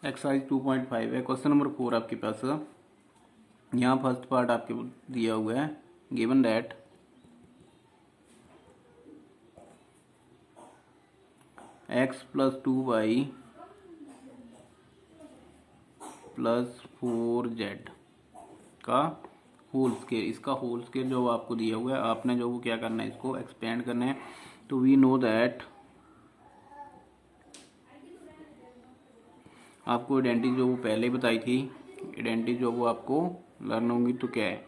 Exercise 2.5 है। Question number 4 आपके पास। यहाँ फर्स्ट पार्ट आपके दिया हुआ है, given that x plus 2y plus 4z का होल स्केयर, इसका होल स्केयर जो आपको दिया हुआ है, आपने जो वो क्या करना है, इसको एक्सपेंड करना है। तो वी नो दैट आपको आइडेंटिटी जो वो पहले बताई थी, आइडेंटिटी जो वो आपको लर्न होंगी। तो क्या है,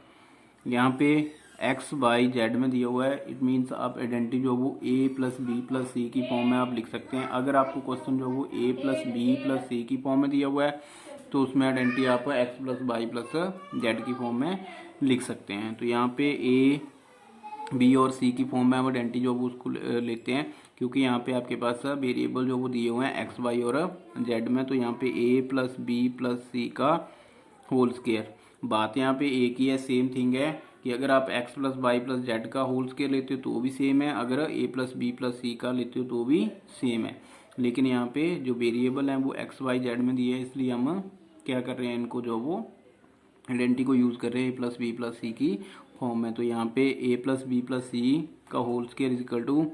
यहाँ पे एक्स वाई जेड में दिया हुआ है, इट मीन्स आप आइडेंटिटी जो वो ए प्लस बी प्लस सी की फॉर्म में आप लिख सकते हैं। अगर आपको क्वेश्चन जो वो ए प्लस बी प्लस सी की फॉर्म में दिया हुआ है तो उसमें आइडेंटिटी आप X plus Y plus Z की फॉर्म में लिख सकते हैं। तो यहाँ पे ए बी और सी की फॉर्म में हम आइडेंटिटी जो वो उसको लेते हैं, क्योंकि यहाँ पे आपके पास वेरिएबल जो वो दिए हुए हैं एक्स वाई और जेड में। तो यहाँ पे A plus B plus C का होल स्केयर, बात यहाँ पे एक ही है, सेम थिंग है कि अगर आप X plus Y plus Z का होल स्केयर लेते हो तो भी सेम है, अगर A plus B plus C का लेते हो तो भी सेम है। लेकिन यहाँ पे जो वेरिएबल हैं वो एक्स वाई जेड में दिए है, इसलिए हम क्या कर रहे हैं, इनको जो वो आइडेंटिटी को यूज़ कर रहे हैं A plus B plus C की फॉर्म में। तो यहाँ पे A plus B plus C का whole square is equal to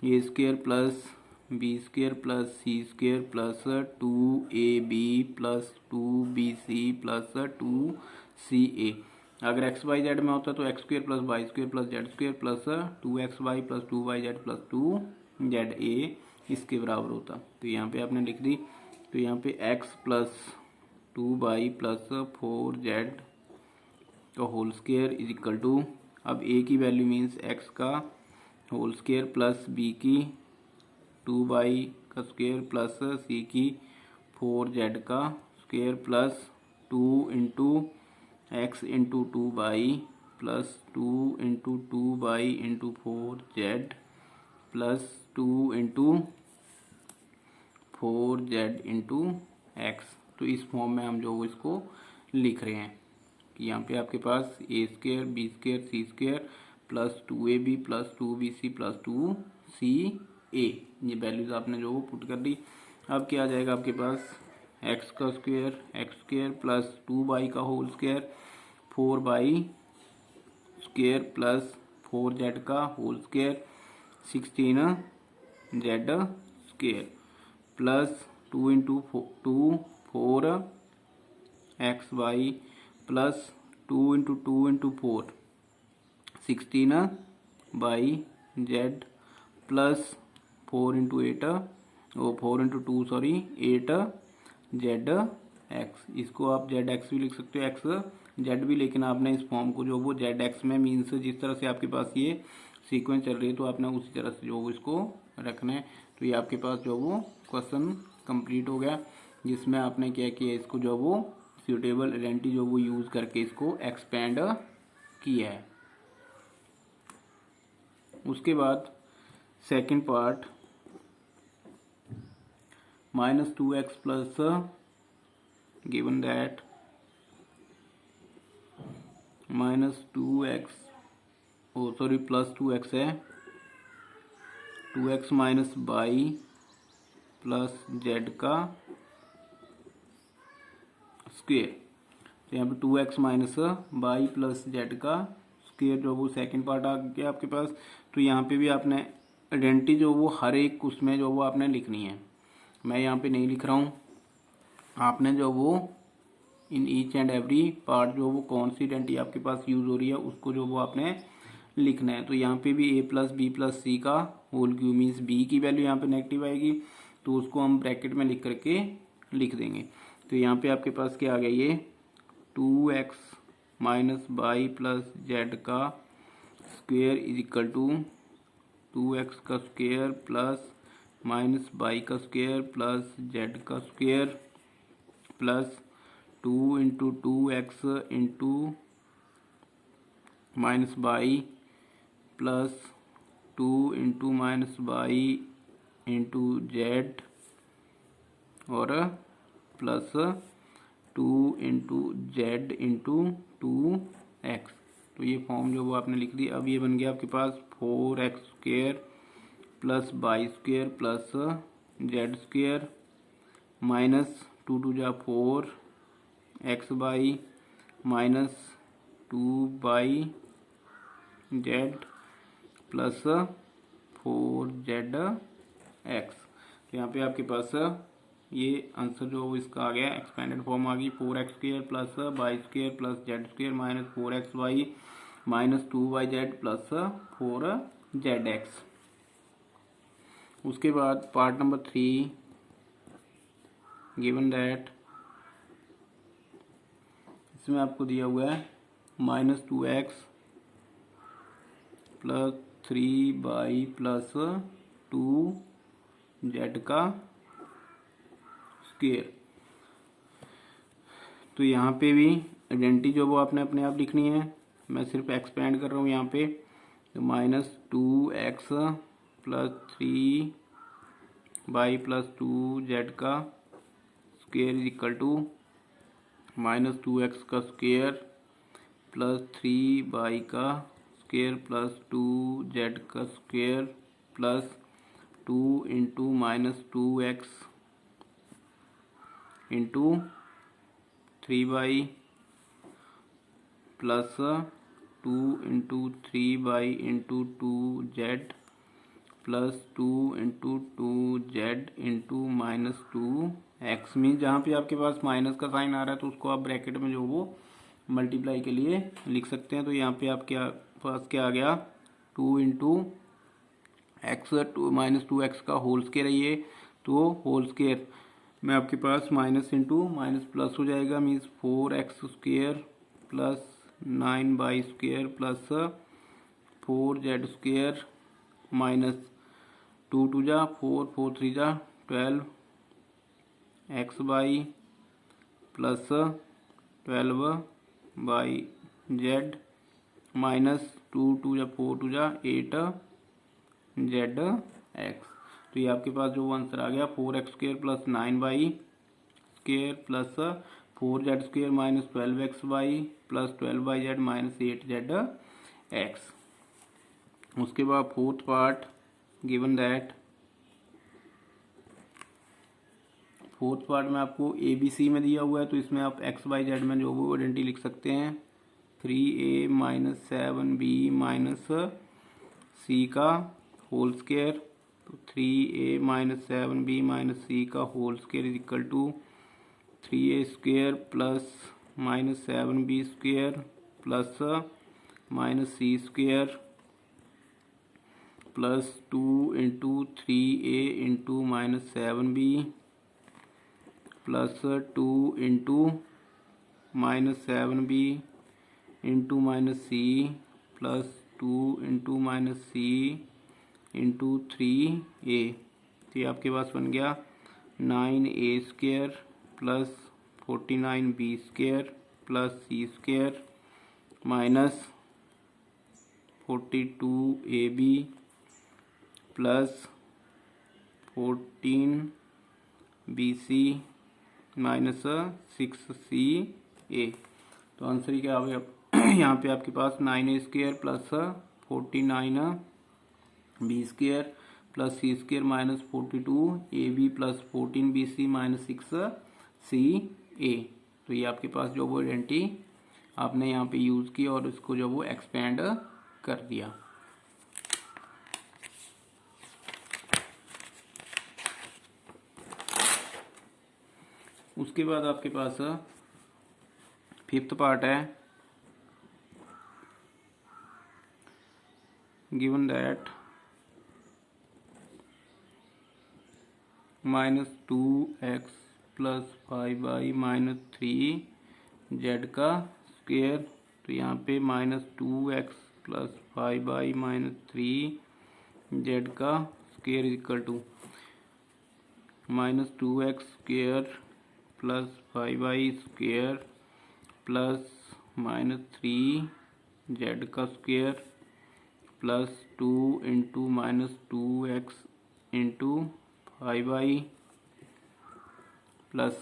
A square plus B square plus C square plus 2ab plus 2bc plus 2ca। अगर एक्स वाई जेड में होता तो X square plus Y square plus Z square plus 2xy plus 2yz plus 2za इसके बराबर होता। तो यहाँ पे आपने लिख दी। तो यहाँ पे x plus 2y plus 4z का whole square is equal to, अब a की वैल्यू मीन्स x का होल स्केयर प्लस b की 2y का स्क्वेयर प्लस c की 4z का square plus 2 into x into 2y plus 2 into 2y into 4z plus 2 into 4z into x. तो इस form में हम जो इसको लिख रहे हैं कि यहाँ पे आपके पास a square b square c square plus 2ab plus 2bc plus 2ca, ये वैल्यूज आपने जो वो पुट कर दी। अब क्या आ जाएगा आपके पास, एक्स का स्क्वेयर प्लस 2y का whole square 4y square plus 4z का whole square 16z square plus 2 into 2 4xy plus 2 into 2 into 4 16yz plus 4 into 8 और 4 इंटू 2 सॉरी 8zx। इसको आप zx भी लिख सकते हो, एक्स जेड भी, लेकिन आपने इस फॉर्म को जो वो zx में मीन्स जिस तरह से आपके पास ये सीक्वेंस चल रही है तो आपने उसी तरह से जो वो इसको रखना है। तो ये आपके पास जो वो क्वेश्चन कंप्लीट हो गया, जिसमें आपने क्या किया, इसको जो वो सूटेबल आइडेंटिटी जो वो यूज़ करके इसको एक्सपेंड किया है। उसके बाद second part, -2x plus given that -2x plus 2x है, 2x minus y plus z का स्क्वेयर। तो यहाँ पे 2x minus Y plus Z का स्क्वेयर जो वो सेकंड पार्ट आ गया आपके पास। तो यहाँ पे भी आपने आइडेंटिटी जो वो हर एक उसमें जो वो आपने लिखनी है, मैं यहाँ पे नहीं लिख रहा हूँ, आपने जो वो in each and every part जो वो कौन सी आइडेंटिटी आपके पास यूज़ हो रही है उसको जो वो आपने लिखना है। तो यहाँ पे भी a plus B plus C का होल क्यूब मीन्स b की वैल्यू यहाँ पे नेगेटिव आएगी, तो उसको हम ब्रैकेट में लिख करके लिख देंगे। तो यहाँ पे आपके पास क्या आ गया, ये 2x minus Y plus Z का square is equal to 2x का स्क्वेयर प्लस माइनस वाई का स्क्वेयर प्लस जेड का square plus 2 into 2x into minus Y प्लस 2 into minus y into z और plus 2 into z into 2x। तो ये form जो वो आपने लिख दी। अब ये बन गया आपके पास 4x square plus Y square plus Z square minus two two जा 4 X by minus 2 by Z plus 4 ZX। तो यहाँ पे आपके पास ये आंसर जो इसका आ गया, एक्सपेंडेड फॉर्म आ गई 4x² plus y² plus z² minus 4xy minus 2yz plus 4ZX। उसके बाद पार्ट नंबर 3, गिवन दैट, इसमें आपको दिया हुआ है -2x plus 3y plus 2z का स्क्वायर। तो यहाँ पे भी आइडेंटिटी जो वो आपने अपने आप लिखनी है, मैं सिर्फ एक्सपेंड कर रहा हूँ यहाँ पे। तो -2x plus 3y plus 2z का square is equal to -2x का स्क्वायर प्लस 3y का स्क्वायर प्लस 2z का square plus 2 into -2x into 3y plus 2 into 3y into 2z plus 2 into 2z into -2x। Mean जहाँ पे आपके पास minus का sign आ रहा है तो उसको आप ब्रैकेट में जो वो मल्टीप्लाई के लिए लिख सकते हैं। तो यहाँ पे आपके पास क्या आ गया, 2 इंटू एक्स -2x का होल स्क्वायर है ये, तो होल स्क्वायर में आपके पास माइनस इंटू माइनस प्लस हो जाएगा, means 4x² plus 9y² plus 4z² minus 2 two जा 4 4 3 जा 12 X by plus 12y/z minus 2 two जा 4 टू जा 8zx। तो ये आपके पास जो आंसर आ गया 4x² plus 9y² plus 4z² minus 12xy plus 12yz minus 8zx। उसके बाद fourth part, given that, fourth part में आपको ABC में दिया हुआ है, तो इसमें आप XYZ में जो वो आइडेंटिटी लिख सकते हैं। 3a minus 7b minus c का होल स्क्वायर, तो 3a minus 7b minus c का whole square is equal to 3a² plus minus 7b² plus minus c² plus 2 into 3a into minus 7b plus 2 into minus 7b into minus c plus 2 into minus c into 3a। तो ये आपके पास बन गया 9a² plus 49b² plus c² minus 42ab plus 14bc minus 6ca। तो answer क्या आ गया यहाँ पे आपके पास 9a² plus 49b² plus c² minus 42ab plus 14bc minus 6ca। तो ये आपके पास जो वो आइडेंटिटी आपने यहाँ पे यूज़ की और इसको जो वो एक्सपेंड कर दिया। उसके बाद आपके पास फिफ्थ पार्ट है, given that -2x plus 5y minus 3z का स्क्वायर। तो यहाँ पे -2x plus 5y minus 3z का square equal to -2x² plus 5y² plus minus 3z का square plus 2 into -2x into 5y plus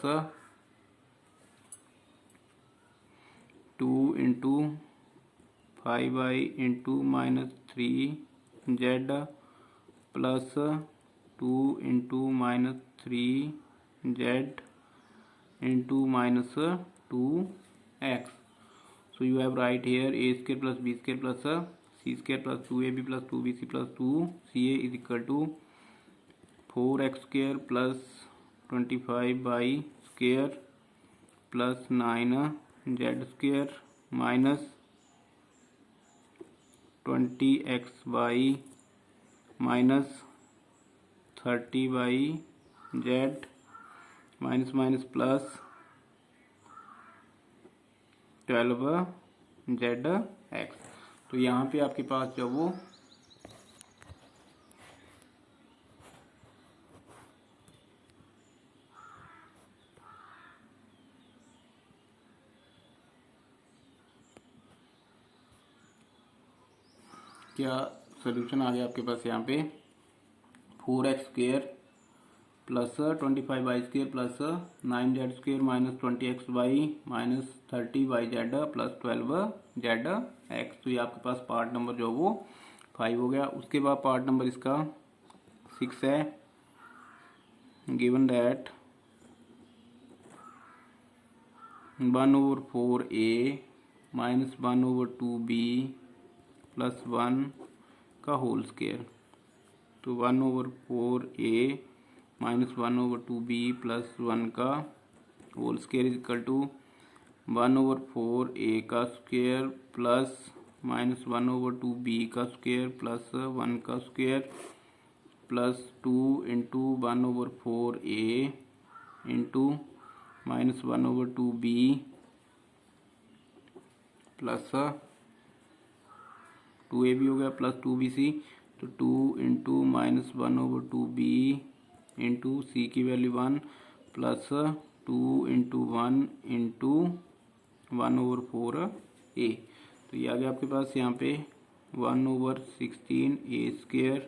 2 into 5y into minus 3z plus 2 into minus 3z into minus 2x. So you have right here a square plus b square plus c square plus 2ab plus 2bc plus 2ca is equal to 4x square plus 25y square plus 9z square minus 20xy minus 30yz minus minus plus 12zx। तो यहाँ पे आपके पास जो वो क्या solution आ गया आपके पास यहाँ पे 4x square plus 25y square plus 9z square minus 20xy minus 30yz plus 12zx। तो ये आपके पास पार्ट नंबर जो वो 5 हो गया। उसके बाद पार्ट नंबर इसका 6 है। Given that 1/4a minus 1/2b plus 1 का होल स्क्वेयर। तो 1/4a माइनस 1/2b प्लस 1 का whole square is equal to 1/4a का स्क्वेयर प्लस माइनस 1/2b का स्क्वेयर प्लस 1 का square plus 2 into 1/4a into minus 1/2b plus 2ab हो गया plus 2bc। तो 2 into minus 1/2b into सी की value 1 plus 2 into 1 into 1/4a। तो ये आ गया आपके पास यहाँ पे 1/16a square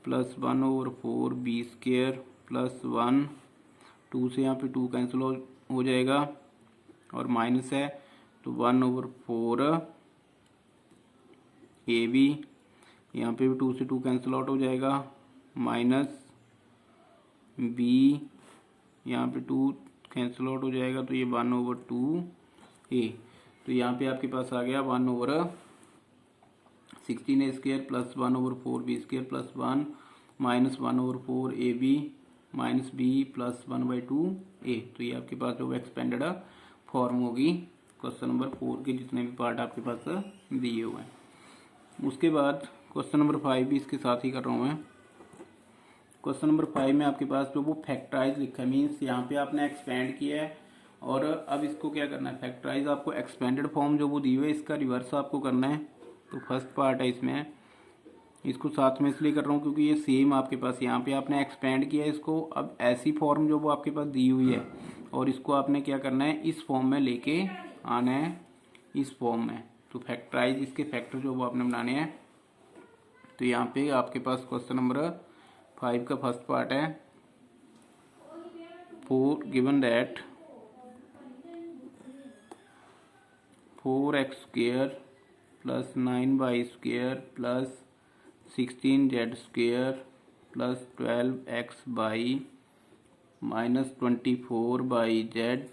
plus 1/4b square plus 1। 2 से यहाँ पे 2 कैंसिल हो जाएगा और माइनस है तो 1/4ab। यहाँ पे भी 2 से 2 कैंसिल आउट हो जाएगा माइनस b। यहाँ पे 2 कैंसिल आउट हो जाएगा तो ये 1/2a। तो यहाँ पे आपके पास आ गया 1/16a square plus 1/4b square plus 1 minus 1/4ab minus b plus 1/2a। तो ये आपके पास जो एक्सपेंडेड फॉर्म होगी क्वेश्चन नंबर 4 के जितने भी पार्ट आपके पास दिए हुए हैं। उसके बाद क्वेश्चन नंबर 5 भी इसके साथ ही कर रहा हूँ मैं। क्वेश्चन नंबर 5 में आपके पास जो वो फैक्टराइज लिखा है, मीन्स यहाँ पे आपने एक्सपेंड किया है और अब इसको क्या करना है, फैक्टराइज आपको एक्सपेंडेड फॉर्म जो वो दी हुई है इसका रिवर्स आपको करना है। तो फर्स्ट पार्ट है इसमें, इसको साथ में इसलिए कर रहा हूँ क्योंकि ये सेम आपके पास यहाँ पे आपने एक्सपेंड किया है इसको। अब ऐसी फॉर्म जो वो आपके पास दी हुई है और इसको आपने क्या करना है, इस फॉर्म में लेके आना है, इस फॉर्म में। तो फैक्टराइज इसके फैक्टर जो वो आपने बनाने हैं। तो यहाँ पे आपके पास क्वेश्चन नंबर 5 का फर्स्ट पार्ट है 4 given that 4x square plus 9y square plus 16z square plus 12xy minus 24yz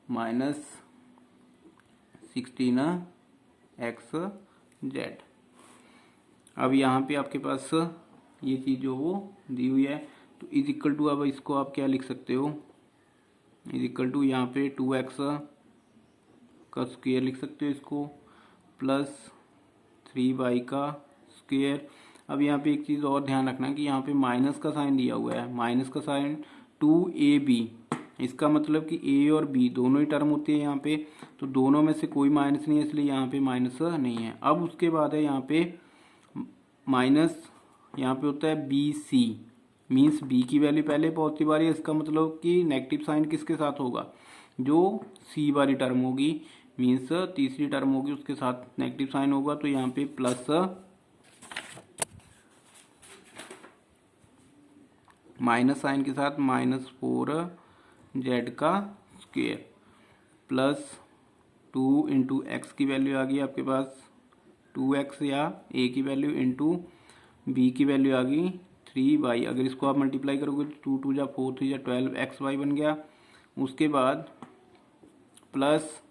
minus 16xz। अब यहाँ पे आपके पास ये चीज़ जो वो दी हुई है तो इज इक्वल टू, अब इसको आप क्या लिख सकते हो, इज इक्वल टू यहाँ पे 2x का स्क्वेयर लिख सकते हो इसको प्लस 3y का स्क्वेयर। अब यहाँ पे एक चीज़ और ध्यान रखना कि यहाँ पे माइनस का साइन दिया हुआ है, माइनस का साइन 2ab, इसका मतलब कि a और b दोनों ही टर्म होती है यहाँ पे। तो दोनों में से कोई माइनस नहीं है इसलिए यहाँ पे माइनस नहीं है। अब उसके बाद है यहाँ पे माइनस, यहाँ पे होता है बी सी, मीन्स बी की वैल्यू पहले पहुंचती बारी है, इसका मतलब कि नेगेटिव साइन किसके साथ होगा, जो सी वाली टर्म होगी, मीन्स तीसरी टर्म होगी उसके साथ नेगेटिव साइन होगा। तो यहाँ पे प्लस माइनस साइन के साथ -4z का स्क्वेयर प्लस 2 इंटू एक्स की वैल्यू आ गई आपके पास 2x या a की वैल्यू इंटू बी की वैल्यू आ गई 3y, अगर इसको आप मल्टीप्लाई करोगे तो 2 2 जा 4 3 जा 12 xy बन गया। उसके बाद प्लस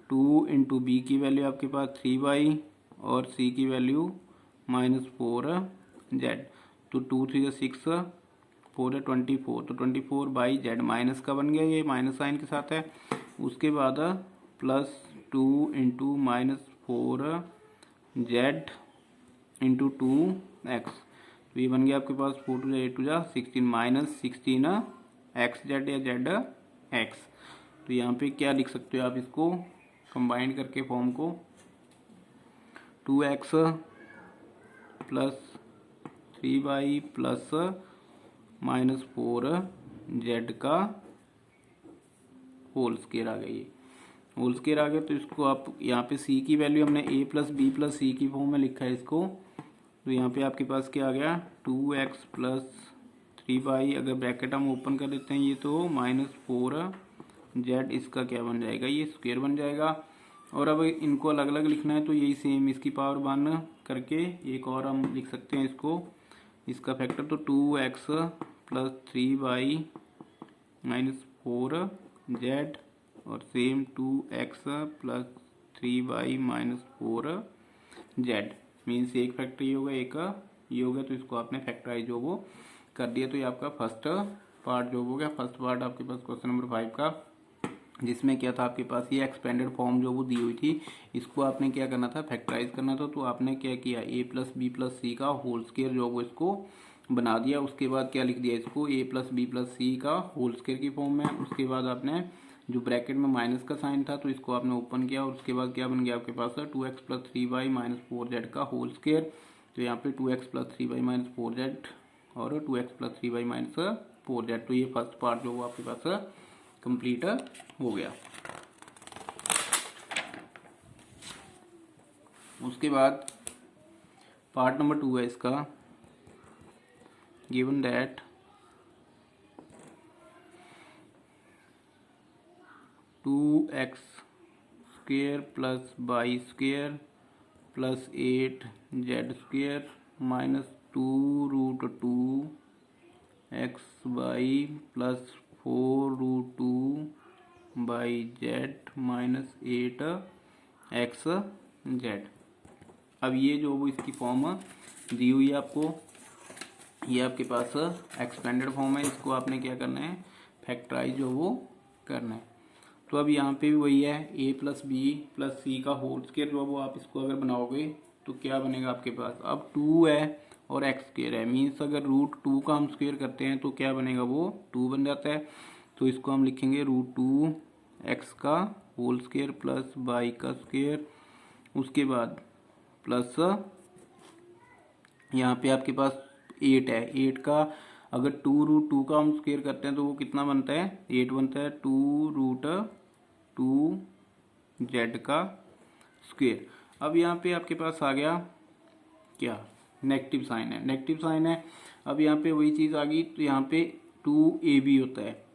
2 इंटू बी की वैल्यू आपके पास 3y और सी की वैल्यू -4z, तो 2 3 जा 6 4 है 24, तो 24/z माइनस का बन गया, ये माइनस साइन के साथ है। उसके बाद plus 2 into -4z into 2x, तो ये बन गया आपके पास 4 2 जा 8 2 जा 16 -16 xz या zx। तो यहाँ पे क्या लिख सकते हो आप इसको कंबाइन करके फॉर्म को, 2x plus 3y plus -4z का होल स्क्वायर आ गया। ये होल स्क्वायर आ गया, तो इसको आप यहाँ पे c की वैल्यू हमने a plus B plus C की फॉर्म में लिखा है इसको, तो यहाँ पे आपके पास क्या आ गया 2x प्लस 3y, अगर ब्रैकेट हम ओपन कर देते हैं ये तो -4z, इसका क्या बन जाएगा, ये स्क्वायर बन जाएगा। और अब इनको अलग अलग लिखना है तो यही सेम इसकी पावर 1 करके एक और हम लिख सकते हैं इसको, इसका फैक्टर, तो 2x प्लस 3y -4z और same 2x plus 3y -4z, means एक फैक्टर ये होगा एक ये होगा, तो इसको आपने फैक्टराइज जो वो कर दिया। तो ये आपका फर्स्ट पार्ट जो हो गया, फर्स्ट पार्ट आपके पास क्वेश्चन नंबर 5 का, जिसमें क्या था आपके पास ये एक्सपेंडेड फॉर्म जो वो दी हुई थी, इसको आपने क्या करना था फैक्टराइज करना था। तो आपने क्या किया a plus B plus C का होल स्क्वायर जो वो इसको बना दिया। उसके बाद क्या लिख दिया इसको a plus B plus C का होल स्क्वायर की फॉर्म में। उसके बाद आपने जो ब्रैकेट में माइनस का साइन था तो इसको आपने ओपन किया, और उसके बाद क्या बन गया आपके पास 2x प्लस 3y -4z का होल स्क्वायर। तो यहाँ पे 2x प्लस 3y -4z और 2x प्लस 3y -4z, तो ये फर्स्ट पार्ट जो वो आपके पास कंप्लीट हो गया। उसके बाद पार्ट नंबर 2 है इसका, given that 2x square plus y square plus 8z square -2√2xy plus 4√2/z -8xz। अब ये जो वो इसकी फॉर्म दी हुई है आपको, ये आपके पास एक्सपेंडेड फॉर्म है, इसको आपने क्या करना है फैक्टराइज जो वो करना है। तो अब यहाँ पे भी वही है a plus B plus C का होल स्क्वायर जो वो आप इसको अगर बनाओगे तो क्या बनेगा आपके पास, अब 2 है और x स्क्वायर है, मीन्स अगर √2 का हम स्क्वायर करते हैं तो क्या बनेगा वो 2 बन जाता है। तो इसको हम लिखेंगे √2x का होल स्क्वायर प्लस y का स्क्वायर, उसके बाद प्लस यहाँ पे आपके पास 8 है, 8 का अगर 2√2 का हम स्क्वायर करते हैं तो वो कितना बनता है 8 बनता है, 2√2z का स्क्वायर। अब यहाँ पे आपके पास आ गया क्या नेगेटिव साइन है, नेगेटिव साइन है। अब यहाँ पे वही चीज़ आ गई, तो यहाँ पे 2ab होता है,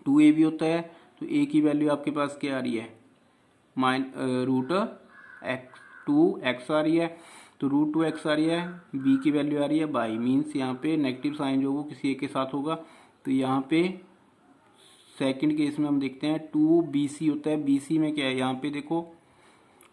2ab होता है, तो a की वैल्यू आपके पास क्या आ रही है √2x आ रही है, तो √2x आ रही है, b की वैल्यू आ रही है बाई, मीन्स यहाँ पे नेगेटिव साइन जो वो किसी एक के साथ होगा। तो यहाँ पे सेकंड केस में हम देखते हैं 2bc होता है, bc में क्या है यहाँ पे देखो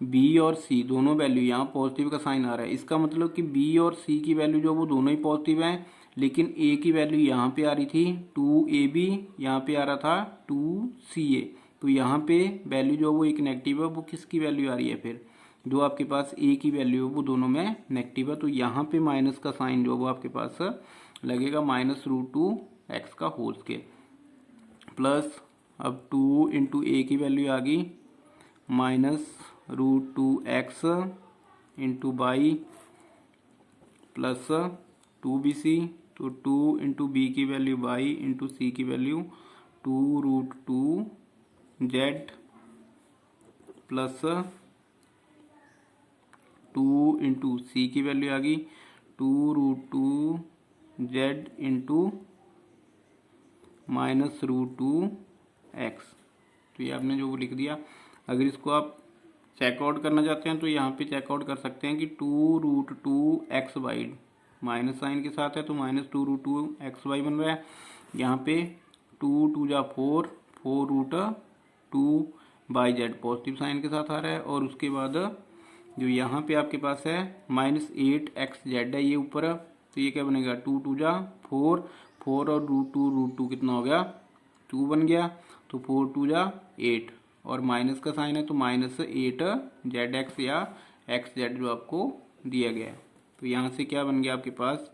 b और c दोनों वैल्यू यहाँ पॉजिटिव का साइन आ रहा है, इसका मतलब कि b और c की वैल्यू जो वो दोनों ही पॉजिटिव हैं, लेकिन a की वैल्यू यहाँ पे आ रही थी 2ab, यहाँ पे आ रहा था 2ca, तो यहाँ पे वैल्यू जो वो एक नेगेटिव है, वो किसकी वैल्यू आ रही है फिर जो आपके पास a की वैल्यू है वो दोनों में नेगेटिव है, तो यहाँ पे माइनस का साइन जो वो आपके पास लगेगा -√2x का होल स्क्वायर प्लस, अब 2 इंटू ए की वैल्यू आ गई -√2x into by plus 2bc, तो 2 इंटू बी की वैल्यू बाई इंटू सी की वैल्यू 2√2z प्लस 2 इंटू सी की वैल्यू आ गई 2√2z इंटू -√2x। तो ये आपने जो वो लिख दिया। अगर इसको आप चेकआउट करना चाहते हैं तो यहाँ पे चेकआउट कर सकते हैं कि 2√2xy माइनस साइन के साथ है तो -2√2xy बन रहा है। यहाँ पे 2 2 जा 4, 4√2/z पॉजिटिव साइन के साथ आ रहा है। और उसके बाद जो यहाँ पे आपके पास है -8xz है ये ऊपर, तो ये क्या बनेगा 2 2 जा 4, 4 और √2 कितना हो गया 2 बन गया, तो 4 2 जा 8 और माइनस का साइन है तो -8zx या xz जो आपको दिया गया है। तो यहाँ से क्या बन गया आपके पास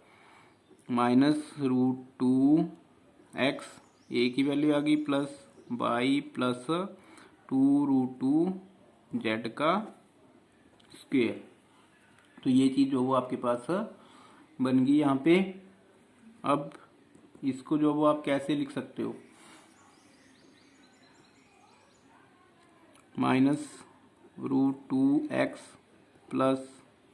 -√2x ए की वैल्यू आ गई प्लस y प्लस 2√2z का स्क्वायर। तो ये चीज़ जो वो आपके पास बन गई यहाँ पे। अब इसको जो वो आप कैसे लिख सकते हो, -√2x plus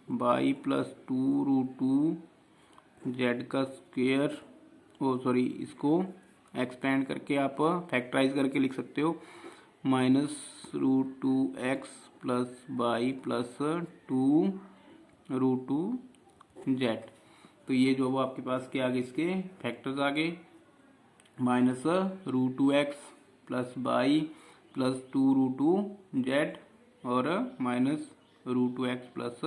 y plus 2√2z का स्क्वायर, इसको एक्सपेंड करके आप फैक्टराइज करके लिख सकते हो -√2x plus y plus 2√2z। तो ये जो वो आपके पास क्या आ गए, इसके फैक्टर्स आ गए -√2x plus y plus 2√2z और -√2x plus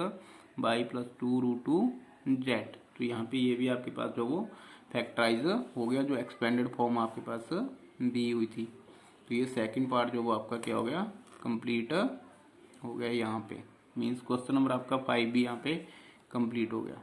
y plus 2√2z। तो यहाँ पे ये भी आपके पास जो वो फैक्टराइज हो गया, जो एक्सपेंडेड फॉर्म आपके पास दी हुई थी। तो ये सेकंड पार्ट जो वो आपका क्या हो गया कंप्लीट हो गया यहाँ पे, मीन्स क्वेश्चन नंबर आपका 5 भी यहाँ पे कंप्लीट हो गया।